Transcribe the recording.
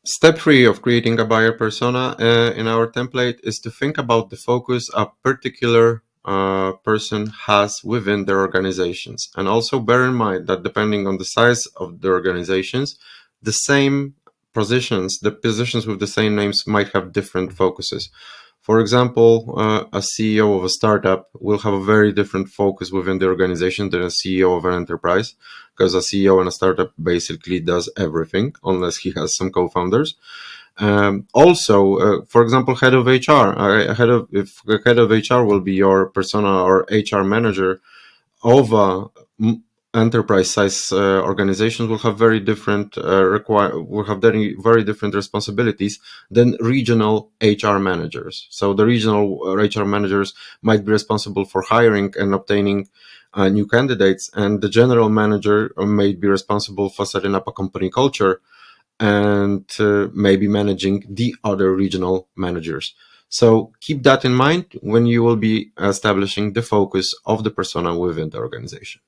Step 3 of creating a buyer persona in our template is to think about the focus a particular person has within their organizations. And also bear in mind that depending on the size of the organizations, the same positions, the positions with the same names might have different focuses. For example, a CEO of a startup will have a very different focus within the organization than a CEO of an enterprise, because a CEO in a startup basically does everything unless he has some co-founders. Also, for example, head of HR, if the head of HR will be your persona or HR manager of a enterprise size organizations, will have very different will have very different responsibilities than regional HR managers. So the regional HR managers might be responsible for hiring and obtaining new candidates, and the general manager may be responsible for setting up a company culture and maybe managing the other regional managers. So keep that in mind when you will be establishing the focus of the persona within the organization.